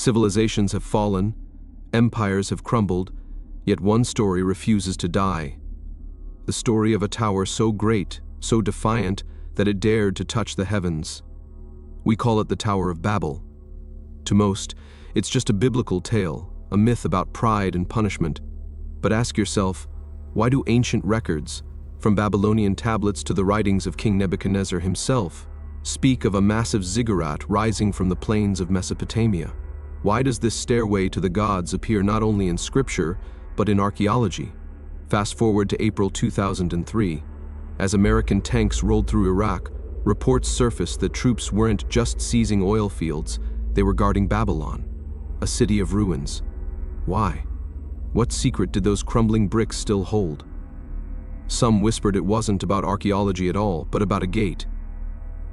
Civilizations have fallen, empires have crumbled, yet one story refuses to die. The story of a tower so great, so defiant, that it dared to touch the heavens. We call it the Tower of Babel. To most, it's just a biblical tale, a myth about pride and punishment. But ask yourself, why do ancient records, from Babylonian tablets to the writings of King Nebuchadnezzar himself, speak of a massive ziggurat rising from the plains of Mesopotamia? Why does this stairway to the gods appear not only in scripture, but in archaeology? Fast forward to April 2003. As American tanks rolled through Iraq, reports surfaced that troops weren't just seizing oil fields, they were guarding Babylon, a city of ruins. Why? What secret did those crumbling bricks still hold? Some whispered it wasn't about archaeology at all, but about a gate.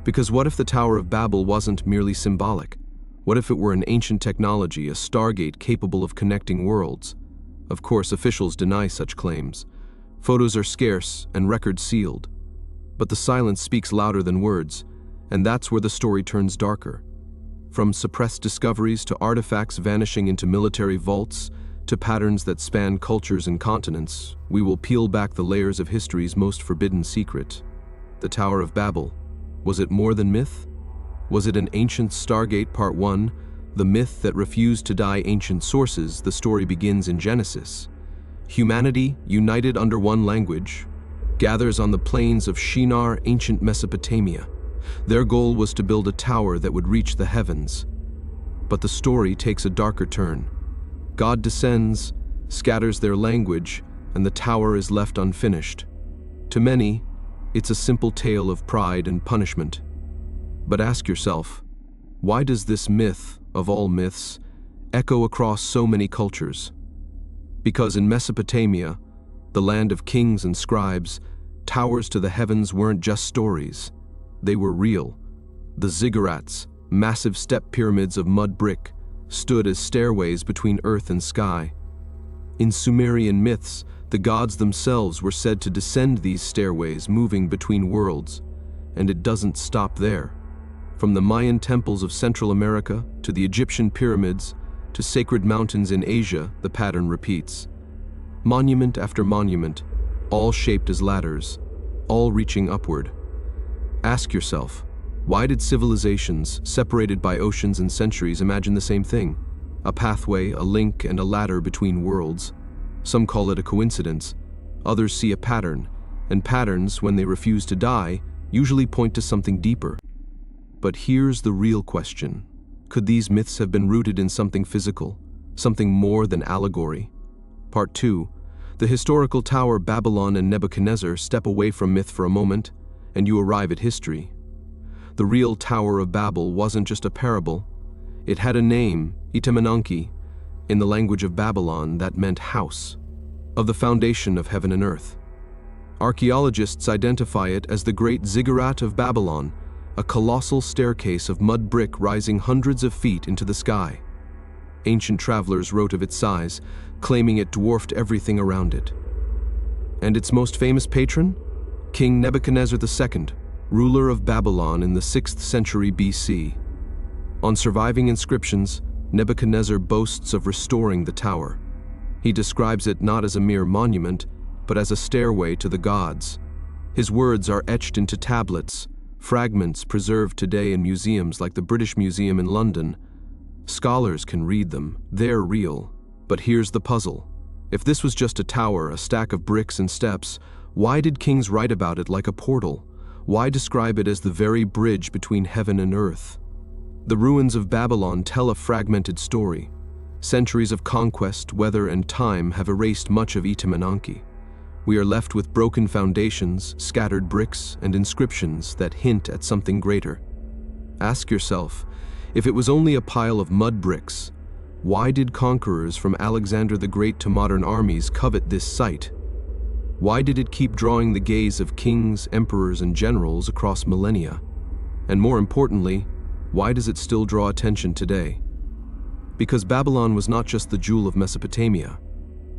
Because what if the Tower of Babel wasn't merely symbolic? What if it were an ancient technology, a Stargate capable of connecting worlds? Of course, officials deny such claims. Photos are scarce and records sealed. But the silence speaks louder than words, and that's where the story turns darker. From suppressed discoveries to artifacts vanishing into military vaults, to patterns that span cultures and continents, we will peel back the layers of history's most forbidden secret. The Tower of Babel. Was it more than myth? Was it an ancient Stargate Part 1? The myth that refused to die. Ancient sources. The story begins in Genesis. Humanity, united under one language, gathers on the plains of Shinar, ancient Mesopotamia. Their goal was to build a tower that would reach the heavens. But the story takes a darker turn. God descends, scatters their language, and the tower is left unfinished. To many, it's a simple tale of pride and punishment. But ask yourself, why does this myth, of all myths, echo across so many cultures? Because in Mesopotamia, the land of kings and scribes, towers to the heavens weren't just stories. They were real. The ziggurats, massive step pyramids of mud brick, stood as stairways between earth and sky. In Sumerian myths, the gods themselves were said to descend these stairways, moving between worlds. And it doesn't stop there. From the Mayan temples of Central America to the Egyptian pyramids to sacred mountains in Asia, the pattern repeats. Monument after monument, all shaped as ladders, all reaching upward. Ask yourself, why did civilizations, separated by oceans and centuries, imagine the same thing? A pathway, a link, and a ladder between worlds. Some call it a coincidence. Others see a pattern, and patterns, when they refuse to die, usually point to something deeper. But here's the real question. Could these myths have been rooted in something physical, something more than allegory? Part 2. The historical Tower Babylon and Nebuchadnezzar. Step away from myth for a moment, and you arrive at history. The real Tower of Babel wasn't just a parable. It had a name, Itemenanki. In the language of Babylon, that meant house, of the foundation of heaven and earth. Archaeologists identify it as the Great Ziggurat of Babylon, a colossal staircase of mud brick rising hundreds of feet into the sky. Ancient travelers wrote of its size, claiming it dwarfed everything around it. And its most famous patron? King Nebuchadnezzar II, ruler of Babylon in the 6th century BC. On surviving inscriptions, Nebuchadnezzar boasts of restoring the tower. He describes it not as a mere monument, but as a stairway to the gods. His words are etched into tablets, fragments preserved today in museums like the British Museum in London. Scholars can read them, they're real. But here's the puzzle. If this was just a tower, a stack of bricks and steps, why did kings write about it like a portal? Why describe it as the very bridge between heaven and earth? The ruins of Babylon tell a fragmented story. Centuries of conquest, weather, and time have erased much of Itemenanki. We are left with broken foundations, scattered bricks, and inscriptions that hint at something greater. Ask yourself, if it was only a pile of mud bricks, why did conquerors from Alexander the Great to modern armies covet this site? Why did it keep drawing the gaze of kings, emperors, and generals across millennia? And more importantly, why does it still draw attention today? Because Babylon was not just the jewel of Mesopotamia.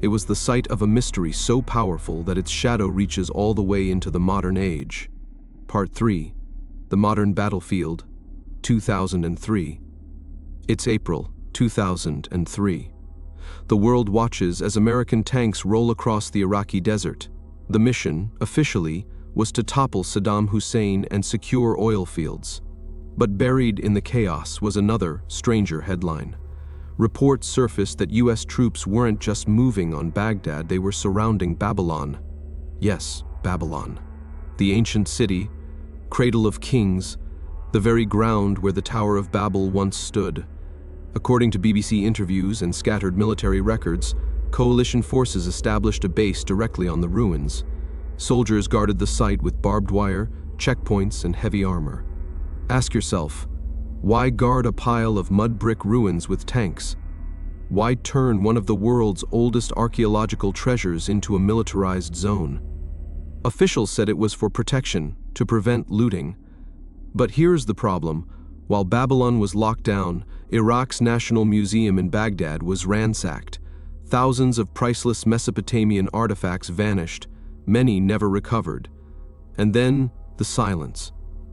It was the site of a mystery so powerful that its shadow reaches all the way into the modern age. Part 3. The Modern Battlefield, 2003. It's April, 2003. The world watches as American tanks roll across the Iraqi desert. The mission, officially, was to topple Saddam Hussein and secure oil fields. But buried in the chaos was another, stranger headline. Reports surfaced that US troops weren't just moving on Baghdad, they were surrounding Babylon. Yes, Babylon. The ancient city, cradle of kings, the very ground where the Tower of Babel once stood. According to BBC interviews and scattered military records, coalition forces established a base directly on the ruins. Soldiers guarded the site with barbed wire, checkpoints, and heavy armor. Ask yourself, why guard a pile of mud brick ruins with tanks? Why turn one of the world's oldest archaeological treasures into a militarized zone? Officials said it was for protection, to prevent looting. But here's the problem. While Babylon was locked down, Iraq's National Museum in Baghdad was ransacked. Thousands of priceless Mesopotamian artifacts vanished, many never recovered. And then, the silence.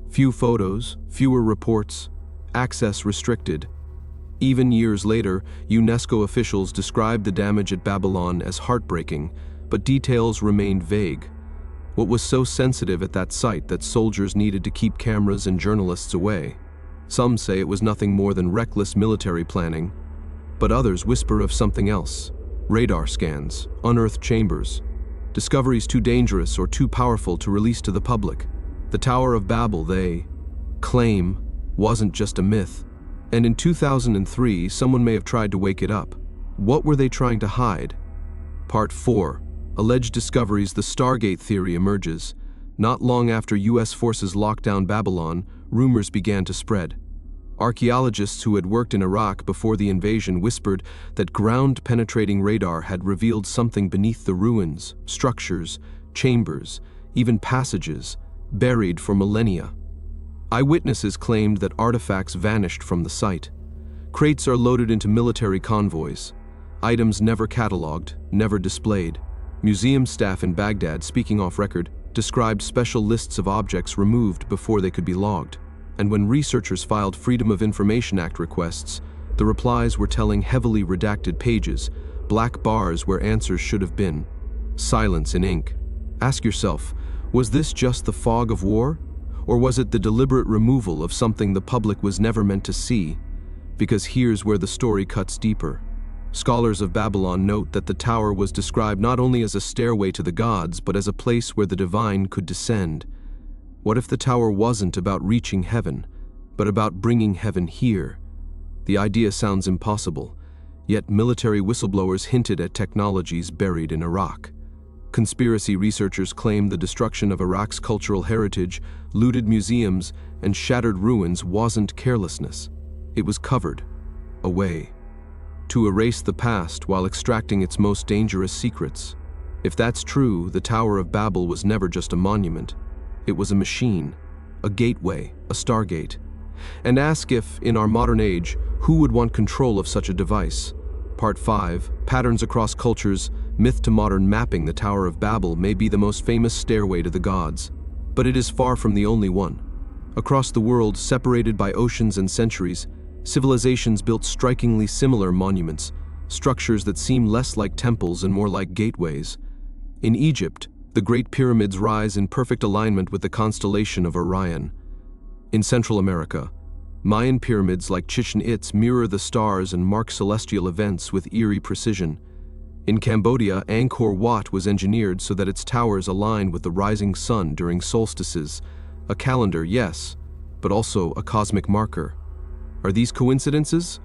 Few photos, fewer reports, access restricted. Even years later, UNESCO officials described the damage at Babylon as heartbreaking, but details remained vague. What was so sensitive at that site that soldiers needed to keep cameras and journalists away? Some say it was nothing more than reckless military planning, but others whisper of something else. Radar scans, unearthed chambers, discoveries too dangerous or too powerful to release to the public. The Tower of Babel, they claim, wasn't just a myth. And in 2003, someone may have tried to wake it up. What were they trying to hide? Part 4. Alleged discoveries. The Stargate theory emerges. Not long after US forces locked down Babylon, rumors began to spread. Archaeologists who had worked in Iraq before the invasion whispered that ground-penetrating radar had revealed something beneath the ruins, structures, chambers, even passages, buried for millennia. Eyewitnesses claimed that artifacts vanished from the site. Crates are loaded into military convoys. Items never cataloged, never displayed. Museum staff in Baghdad, speaking off record, described special lists of objects removed before they could be logged. And when researchers filed Freedom of Information Act requests, the replies were telling heavily redacted pages, black bars where answers should have been. Silence in ink. Ask yourself, was this just the fog of war? Or was it the deliberate removal of something the public was never meant to see? Because here's where the story cuts deeper. Scholars of Babylon note that the tower was described not only as a stairway to the gods, but as a place where the divine could descend. What if the tower wasn't about reaching heaven, but about bringing heaven here? The idea sounds impossible, yet military whistleblowers hinted at technologies buried in Iraq. Conspiracy researchers claim the destruction of Iraq's cultural heritage, looted museums, and shattered ruins wasn't carelessness. It was covered, away, to erase the past while extracting its most dangerous secrets. If that's true, the Tower of Babel was never just a monument. It was a machine, a gateway, a Stargate. And ask if, in our modern age, who would want control of such a device? Part 5, Patterns Across Cultures, Myth to Modern Mapping. The Tower of Babel may be the most famous stairway to the gods, but it is far from the only one. Across the world, separated by oceans and centuries, civilizations built strikingly similar monuments, structures that seem less like temples and more like gateways. In Egypt, the Great Pyramids rise in perfect alignment with the constellation of Orion. In Central America, Mayan pyramids like Chichen Itza mirror the stars and mark celestial events with eerie precision. In Cambodia, Angkor Wat was engineered so that its towers align with the rising sun during solstices. A calendar, yes, but also a cosmic marker. Are these coincidences?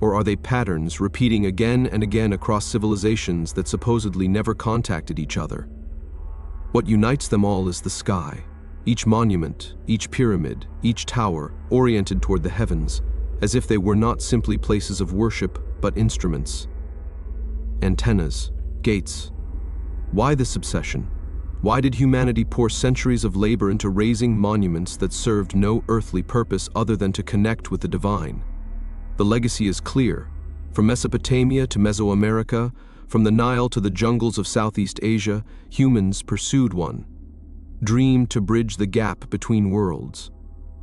Or are they patterns repeating again and again across civilizations that supposedly never contacted each other? What unites them all is the sky. Each monument, each pyramid, each tower oriented toward the heavens, as if they were not simply places of worship, but instruments. Antennas, gates. Why this obsession? Why did humanity pour centuries of labor into raising monuments that served no earthly purpose other than to connect with the divine? The legacy is clear. From Mesopotamia to Mesoamerica, from the Nile to the jungles of Southeast Asia, humans pursued one, dreamed to bridge the gap between worlds.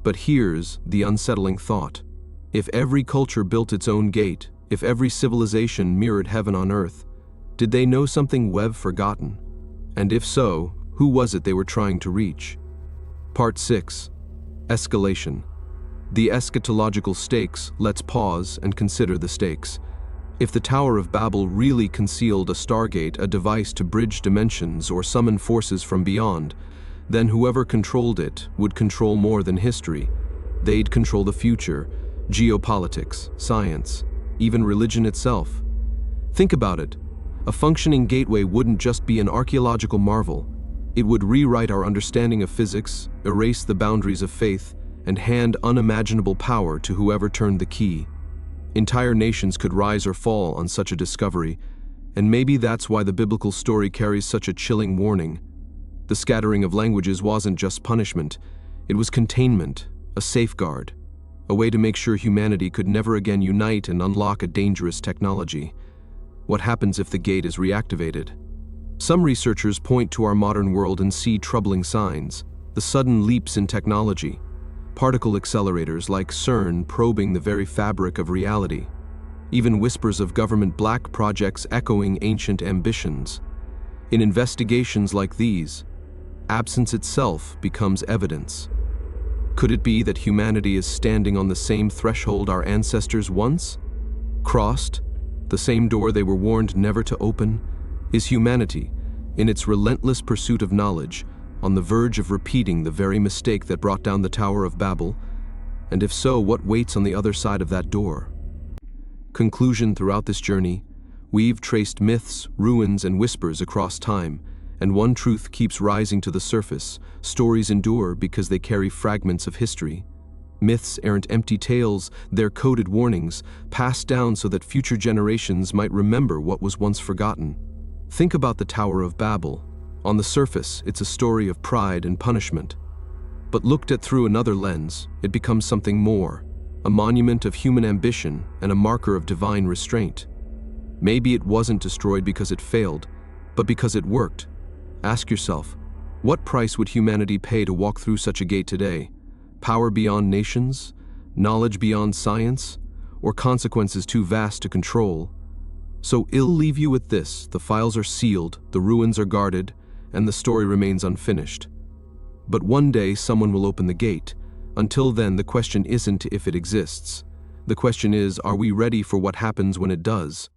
But here's the unsettling thought. If every culture built its own gate, if every civilization mirrored heaven on earth, did they know something we've forgotten? And if so, who was it they were trying to reach? Part 6. Escalation. The eschatological stakes. Let's pause and consider the stakes. If the Tower of Babel really concealed a Stargate, a device to bridge dimensions or summon forces from beyond, then whoever controlled it would control more than history. They'd control the future, geopolitics, science, even religion itself. Think about it. A functioning gateway wouldn't just be an archaeological marvel. It would rewrite our understanding of physics, erase the boundaries of faith, and hand unimaginable power to whoever turned the key. Entire nations could rise or fall on such a discovery, and maybe that's why the biblical story carries such a chilling warning. The scattering of languages wasn't just punishment, it was containment, a safeguard, a way to make sure humanity could never again unite and unlock a dangerous technology. What happens if the gate is reactivated? Some researchers point to our modern world and see troubling signs: the sudden leaps in technology, particle accelerators like CERN probing the very fabric of reality, even whispers of government black projects echoing ancient ambitions. In investigations like these, absence itself becomes evidence. Could it be that humanity is standing on the same threshold our ancestors once crossed, the same door they were warned never to open? Is humanity, in its relentless pursuit of knowledge, on the verge of repeating the very mistake that brought down the Tower of Babel? And if so, what waits on the other side of that door? Conclusion: throughout this journey, we've traced myths, ruins, and whispers across time, and one truth keeps rising to the surface: stories endure because they carry fragments of history. Myths aren't empty tales, they're coded warnings, passed down so that future generations might remember what was once forgotten. Think about the Tower of Babel. On the surface, it's a story of pride and punishment. But looked at through another lens, it becomes something more: a monument of human ambition and a marker of divine restraint. Maybe it wasn't destroyed because it failed, but because it worked. Ask yourself, what price would humanity pay to walk through such a gate today? Power beyond nations? Knowledge beyond science? Or consequences too vast to control? So I'll leave you with this: the files are sealed, the ruins are guarded, and the story remains unfinished. But one day someone will open the gate. Until then, the question isn't if it exists. The question is, are we ready for what happens when it does?